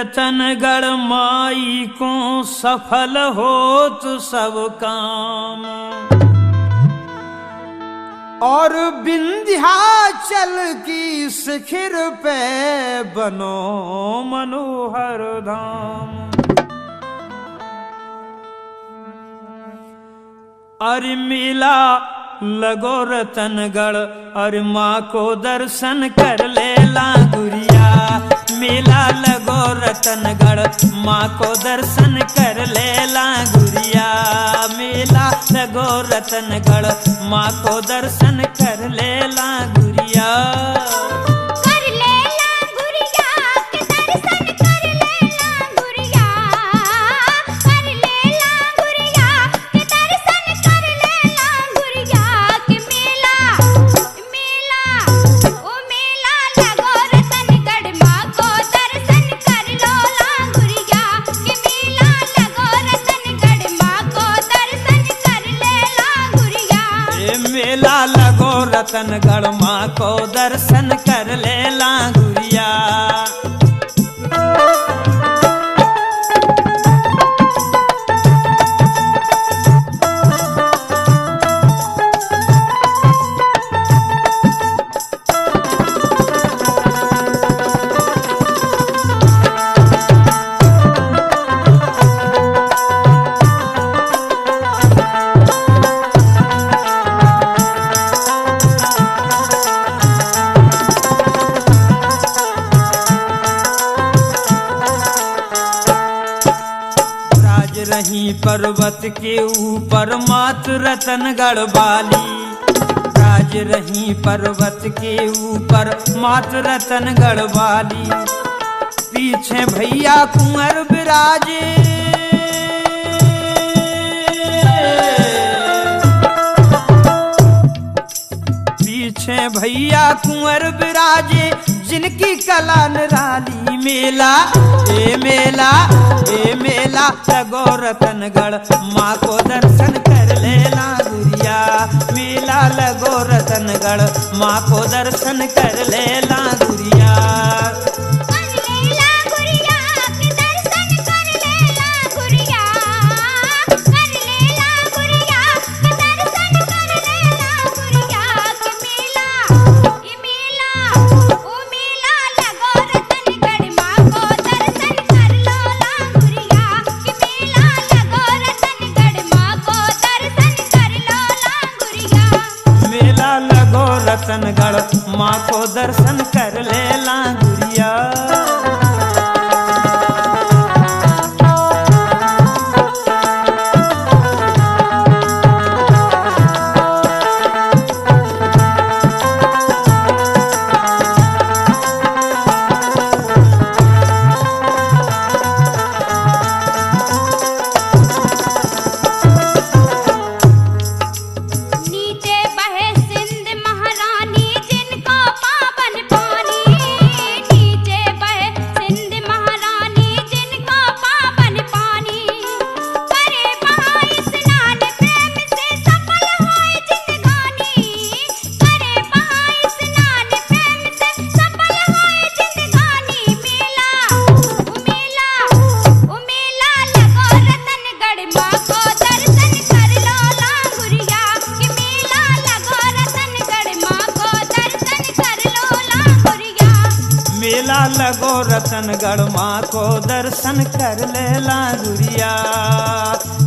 रतनगढ़ माई को सफल होत सब काम, और विंध्याचल की शिखर पे बनो मनोहर धाम। अरे मेला लगो रतनगढ़, अरे माँ को दर्शन कर ले लांगुरिया। मेला लगो रतनगढ़, माँ को दर्शन कर ले लांगुरिया। मेला लगो रतनगढ़, माँ को दर्शन कर ले लांगुरिया। मेला लगो रतनगढ़, माँ को दर्शन कर ले लांगुरिया। रही पर्वत के ऊपर मात रतनगढ़ वाली, राज रही पर्वत के ऊपर मात रतनगढ़ वाली। पीछे भैया कुंवर विराजे, पीछे भैया कुंवर विराजे, जिनकी कला निराली। मेला ए मेला ए मेला लगो रतनगढ़, माँ को दर्शन कर ले लांगुरिया। मेला लगो रतनगढ़, माँ को दर्शन कर ले लांगुरिया। रतनगढ़, माँ को दर्शन कर ले लांगुरिया। मेला लगो रतनगढ़, माँ को दर्शन कर ले लांगुरिया।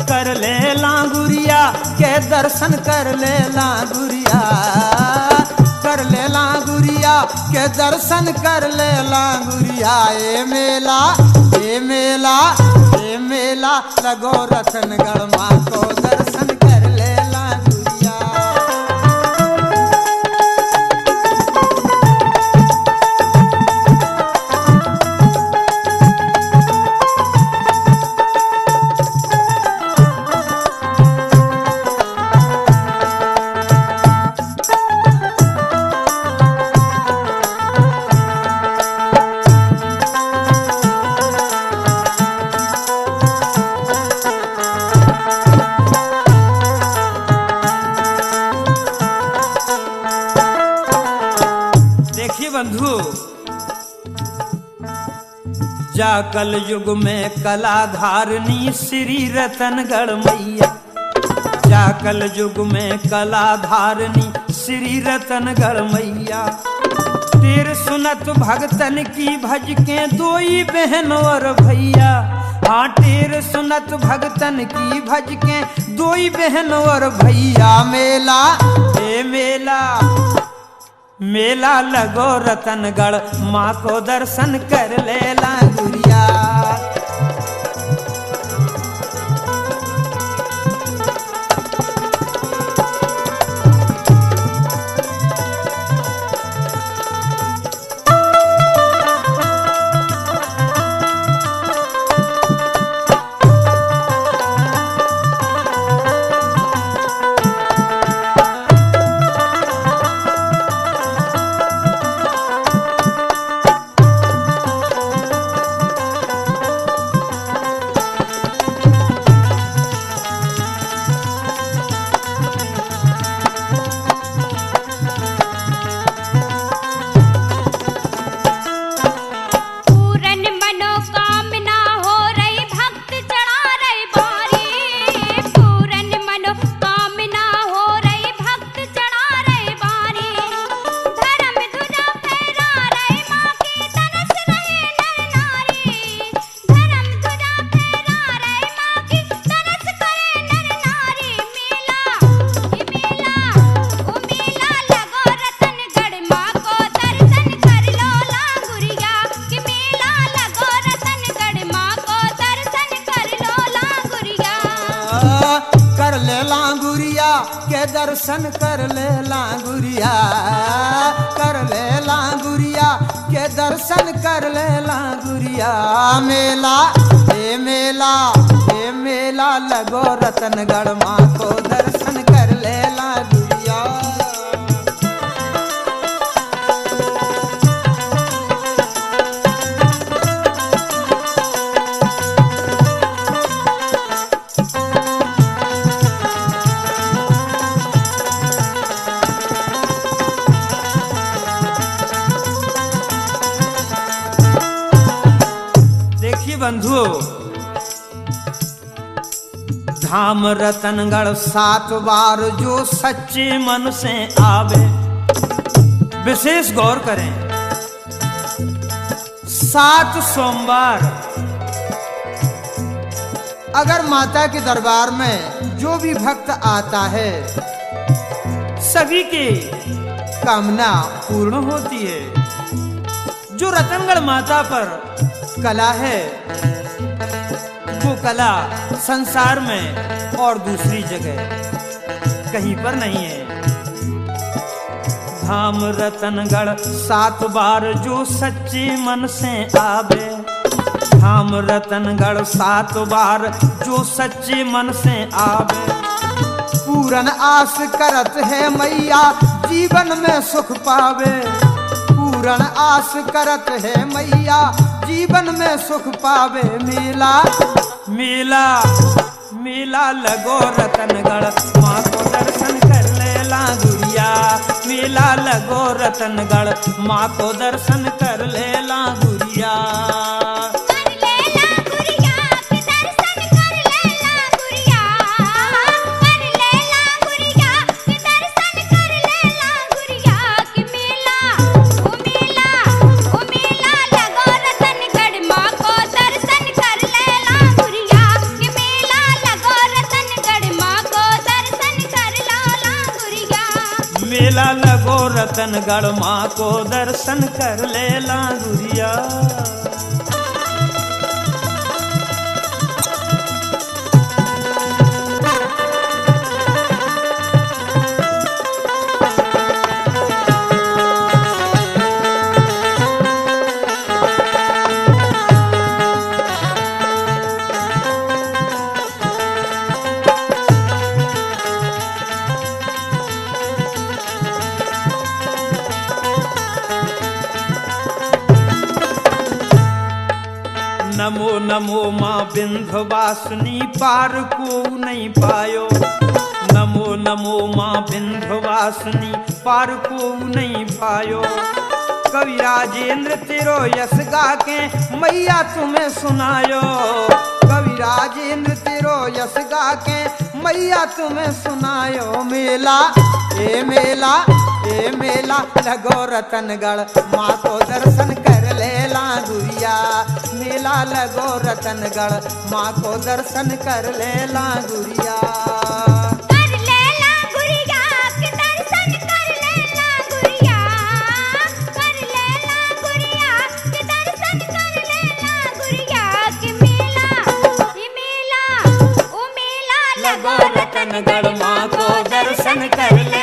कर ले लांगुरिया के दर्शन कर ले लांगुरिया। कर ले लांगुरिया के दर्शन कर ले लांगुरिया। ए मेला ए मेला ए मेला लगो रतनगढ़, माँ को दर्शन कर ले लांगुरिया। जा कल युग में कला धारनी श्री रतनगढ़ मैया, जा कल युग में कला धारनी श्री रतनगढ़ मैया। तेरे सुनत भगतन की भज के दोई बहन और भैया, हाँ तेरे सुनत भगतन की भज के दोई बहन और भैया। मेला ए मेला, मेला लगो रतनगढ़ माँ को दर्शन कर लेला गुरिया। दर्शन कर ले लांगुरिया, कर ले लांगुरिया के दर्शन कर ले लांगुरिया। मेला ए मेला, ए मेला लगो रतनगढ़ माँ को दर्शन कर ले लांगुरिया। बंधुओं, धाम रतनगढ़ 7 बार जो सच्चे मन से आवे, विशेष गौर करें 7 सोमवार अगर माता के दरबार में जो भी भक्त आता है सभी की कामना पूर्ण होती है। जो रतनगढ़ माता पर कला है वो कला संसार में और दूसरी जगह कहीं पर नहीं है। धाम रतनगढ़ 7 बार जो सच्चे मन से आवे, धाम रतनगढ़ 7 बार जो सच्चे मन से आवे। पूरन आस करत है मैया जीवन में सुख पावे, पूरन आस करत है मैया जीवन में सुख पावे। मेला मेला, मेला लगो रतनगढ़ माँ को दर्शन कर ले लांगुरिया। मेला लगो रतनगढ़ माँ को दर्शन कर ले लांगुरिया। मेला लगो रतनगढ़ माँ को दर्शन कर ले लांगुरिया। नमो नमो माँ विंध्यवासिनी पार को नहीं पायो, नमो नमो माँ विंध्यवासिनी पार को नहीं पायो। कवि राजेंद्र तेरो यश गा के मैया तुम्हें सुनायो। कवि राजेंद्र तेरो यश गा के मैया तुम्हें सुनायो। मेला ए मेला ए मेला लगो रतनगढ़ माँ को दर्शन कर लेला गुरिया। मेला लगो रतनगढ़ माँ को दर्शन कर लेला गुरिया। रतनगढ़ माँ को दर्शन कर ले।